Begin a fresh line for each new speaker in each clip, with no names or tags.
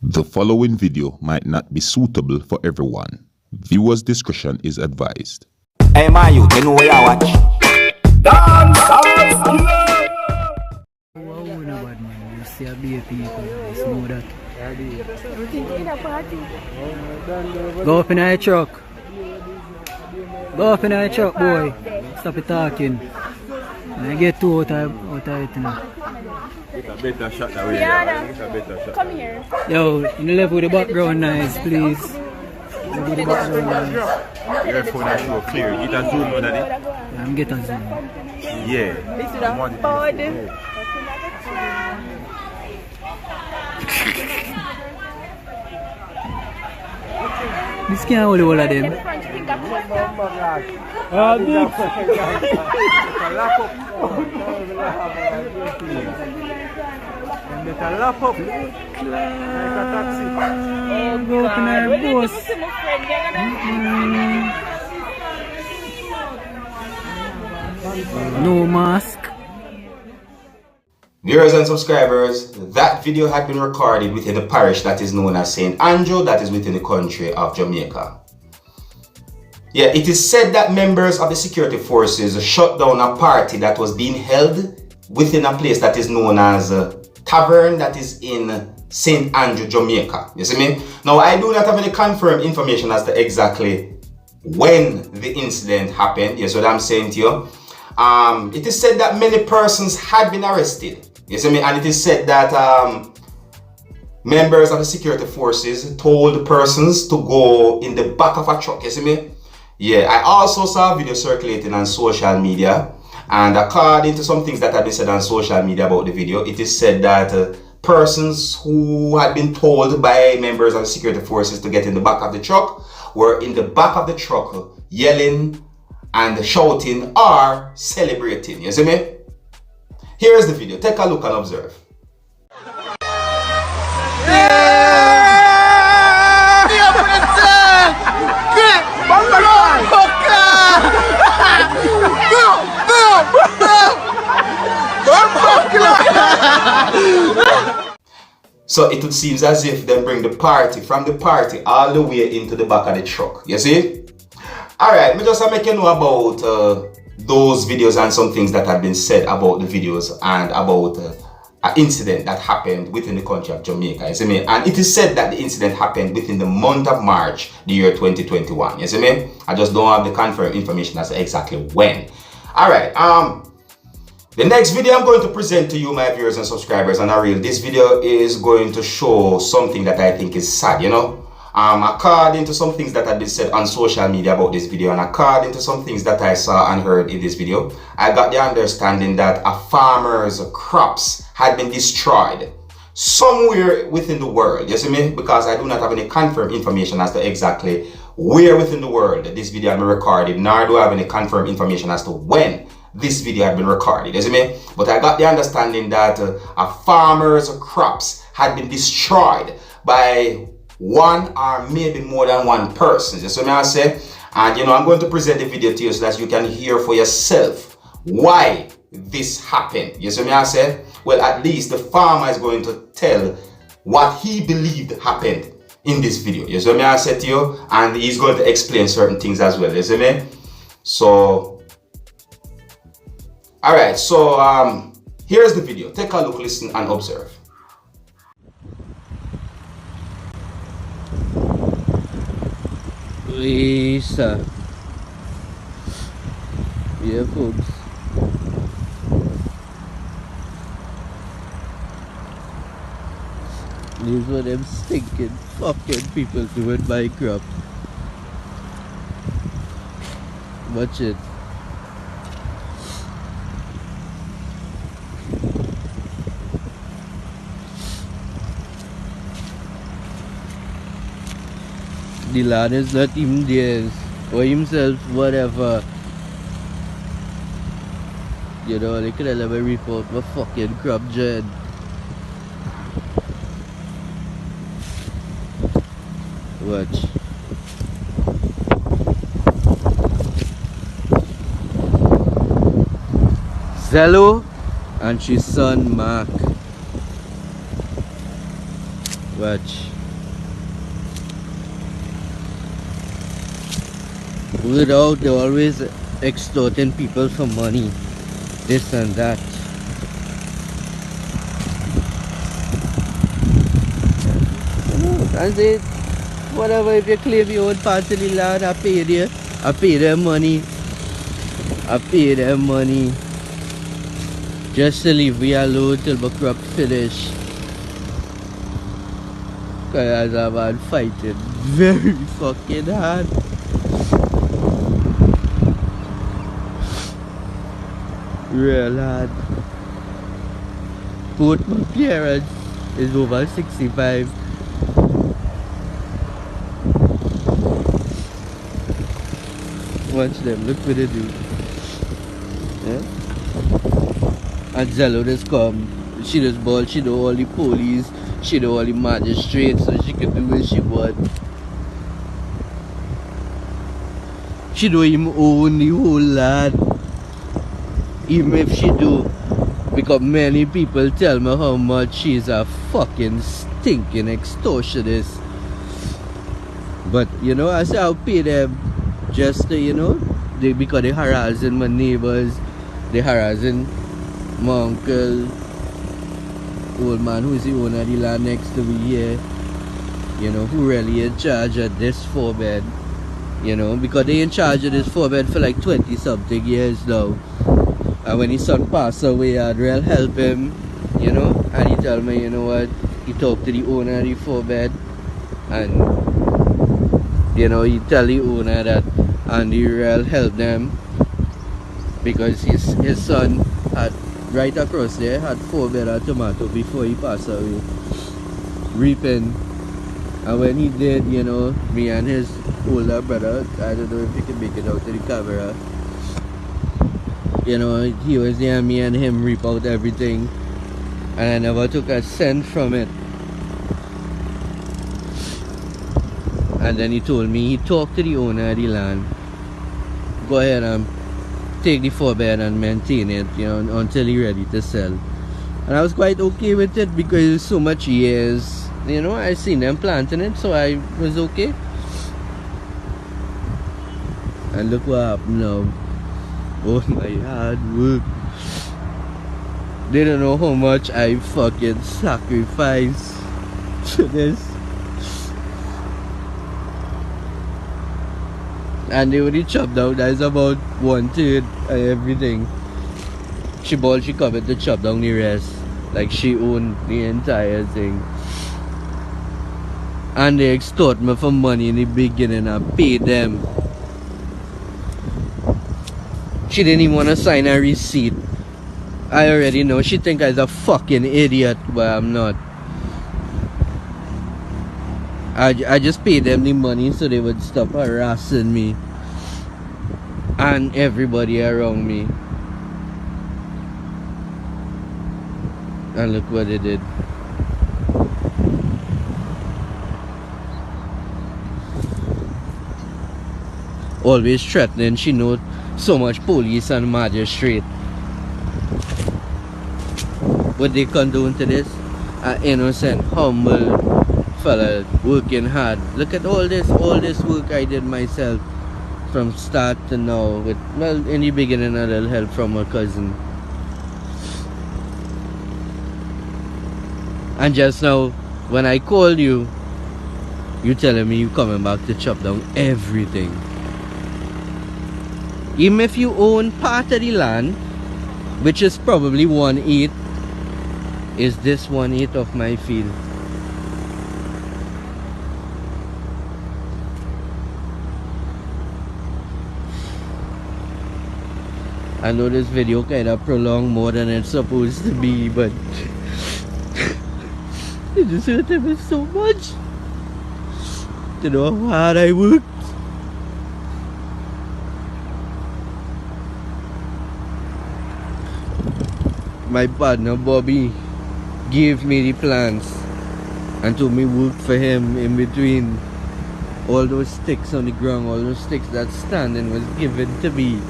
The following video might not be suitable for everyone. Viewers' discretion is advised.
Hey my youth, you know where I watch? Dancehall, skilla.
Wow, no bad man. You see a beer people, you know that. Go up in a truck. Go up in a truck, boy. Stop it talking. I get two out of it now.
Get a better shot that way. Get a better shot.
Come here.
Yo,
you left with the background nice, please. With the background nice.
your phone is so clear. Get a zoom on that.
I'm getting zoom.
Yeah.
This is a pod.
This can't hold all of them. Go up in our bus. No mask.
Viewers and subscribers, that video had been recorded within the parish that is known as St. Andrew, that is within the country of Jamaica. Yeah, it is said that members of the security forces shut down a party that was being held within a place that is known as Tavern, that is in St. Andrew, Jamaica. You see me? Now, I do not have any confirmed information as to exactly when the incident happened. Yes, what I'm saying to you. It is said that many persons had been arrested. You see me? And it is said that members of the security forces told the persons to go in the back of a truck. You see me? Yeah, I also saw a video circulating on social media, and according to some things that have been said on social media about the video, it is said that persons who had been told by members of the security forces to get in the back of the truck were in the back of the truck yelling and shouting or celebrating. You see me? Here's the video. Take a look and observe. So it seems as if they bring the party from the party all the way into the back of the truck. You see? Alright, me just make you know about those videos and some things that have been said about the videos and about an incident that happened within the country of Jamaica. You see me? And it is said that the incident happened within the month of March, the year 2021. You see me? I just don't have the confirmed information as to exactly when. Alright, the next video I'm going to present to you, my viewers and subscribers, and this video is going to show something that I think is sad, you know. According to some things that have been said on social media about this video, and according to some things that I saw and heard in this video, I got the understanding that a farmer's crops had been destroyed somewhere within the world. You see me? Because I do not have any confirmed information as to exactly where within the world this video had been recorded, nor do I have any confirmed information as to when this video had been recorded. You see me? But I got the understanding that a farmer's crops had been destroyed by one or maybe more than one person. You see what I say? And you know, I'm going to present the video to you so that you can hear for yourself why this happened. You see what I say? Well, at least the farmer is going to tell what he believed happened in this video. You see what I say to you? And he's going to explain certain things as well. You see me? So, alright, so here's the video. Take a look, listen, and observe.
Lisa. Yeah, folks. These were them stinking fucking people doing Minecraft. Watch it. The lad is not even theirs or himself, whatever. You know, they could have never report my fucking crop gen. Watch. Zello and she's son Mark. Watch. Without, they're always extorting people for money, this and that. And say, whatever, if you claim your own part of the land, I pay you. I pay them money. I pay them money. Just to leave me alone till my crop finish. Cause I'm man fighting very fucking hard. Real hard. Both my parents is over 65. Watch them, look what they do. Yeah? And Zello just come. She just ball, she know all the police, she know all the magistrates, so she can do what she want. She know him own the whole land. Even if she do, because many people tell me how much she's a fucking stinking extortionist. But you know, I say I'll pay them just to, you know, because they harassing my neighbors, they harassing my uncle, old man who's the owner of the land next to me here, you know, who really in charge of this 4-bed, you know, because they in charge of this 4-bed for like 20 something years now. And when his son passed away, I'd real help him, you know, and he told me, you know what, he talked to the owner of the 4-bed, and you know, he tell the owner that, and he real help them because his son had right across there had 4-bed of tomato before he passed away, reaping. And when he did, you know, me and his older brother, I don't know if you can make it out to the camera, you know, he was there, me and him reap out everything, and I never took a cent from it. And then he told me he talked to the owner of the land. Go ahead and take the 4-bed and maintain it, you know, until he's ready to sell. And I was quite okay with it because it's so much years, you know, I seen them planting it, so I was okay. And look what happened now. Oh my hard work. They don't know how much I fucking sacrifice to this. And they only chop down, that's about 1/3 of everything. She covered to chop down the rest. Like she owned the entire thing. And they extort me for money in the beginning. I paid them. She didn't even want to sign a receipt. I already know. She think I was a fucking idiot, but I'm not. I just paid them the money so they would stop harassing me and everybody around me. And look what they did. Always threatening. She knows so much police and magistrate. But they condone to this? An innocent, humble fella working hard. Look at all this work I did myself from start to now, with, well, in the beginning a little help from my cousin. And just now when I called you, you telling me you coming back to chop down everything. Even if you own part of the land, which is probably 1/8, is this 1/8 of my field. I know this video kind of prolonged more than it's supposed to be, but it just hurt me so much to know how hard I worked. My partner Bobby gave me the plans and told me work for him in between. All those sticks on the ground, all those sticks that's standing was given to me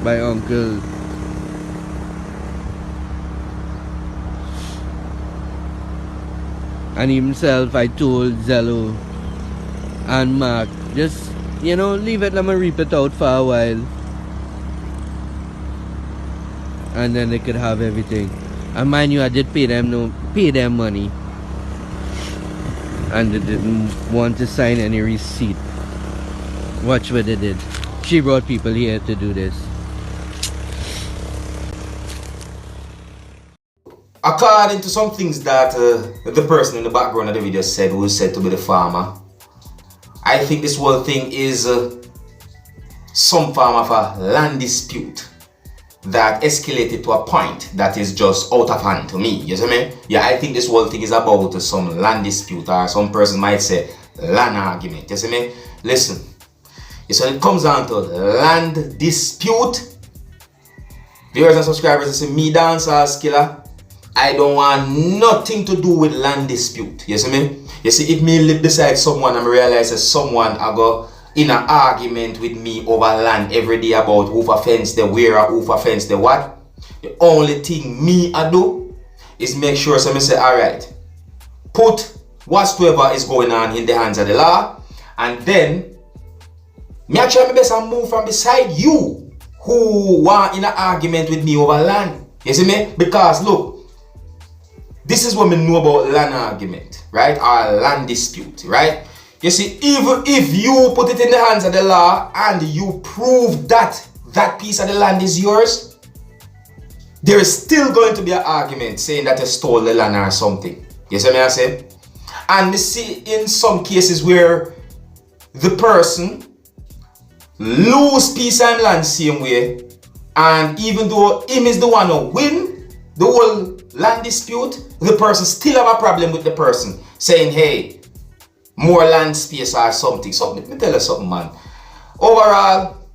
by uncle. And himself, I told Zello and Mark, just You know, leave it, let me reap it out for a while. And then they could have everything. And mind you, I did pay them money. And they didn't want to sign any receipt. Watch what they did. She brought people here to do this.
According to some things that the person in the background of the video said, who is said to be the farmer, I think this whole thing is some form of a land dispute that escalated to a point that is just out of hand to me. You see me? Yeah, I think this whole thing is about some land dispute, or some person might say land argument. You see me? Listen, so when it comes down to land dispute, viewers and subscribers, you see me, Dancehall Skilla, I don't want nothing to do with land dispute. You see me? You see, if me live beside someone and realize that someone I go in an argument with me over land every day about who for fence the where or who for fence the what, the only thing me I do is make sure so me say, alright, put whatsoever is going on in the hands of the law, and then me I try my best and move from beside you who want in an argument with me over land. You see me? Because look, this is what we know about land argument, right? Or land dispute, right? You see, even if you put it in the hands of the law and you prove that that piece of the land is yours, there is still going to be an argument saying that you stole the land or something. You see what I say? And you see in some cases where the person lose piece of land same way, and even though him is the one who win the whole land dispute, the person still have a problem with the person saying, hey, more land space or something. So let me tell you something, man. Overall,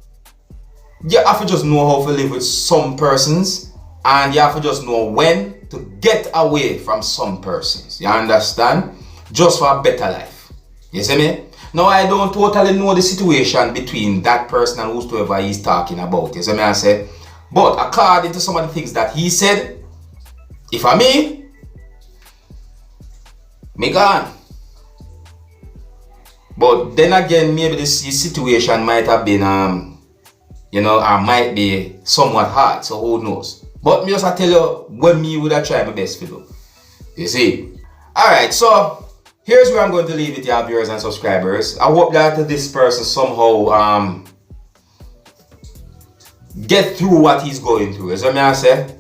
you have to just know how to live with some persons, and you have to just know when to get away from some persons. You understand? Just for a better life. You see me? Now I don't totally know the situation between that person and whosoever he's talking about. You see me? I say, but according to some of the things that he said, if I me gone. But then again, maybe this situation might have been, you know, or might be somewhat hard, so who knows. But me just I tell you what me would have tried my best to do. You see? Alright, so here's where I'm going to leave it, your viewers and subscribers. I hope that this person somehow get through what he's going through. Is what I say?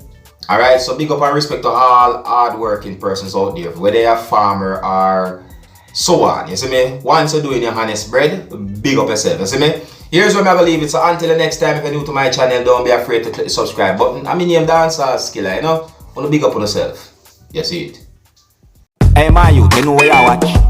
Alright, so big up and respect to all hard-working persons out there, whether you're a farmer or so on. You see me? Once you're doing your honest bread, big up yourself. You see me? Here's where I'm going to leave it. So until the next time, if you're new to my channel, don't be afraid to click the subscribe button. I'm in name Dancehall Skilla, you know? Want to big up on yourself. You see it?
Hey, my youth, you know where you watch?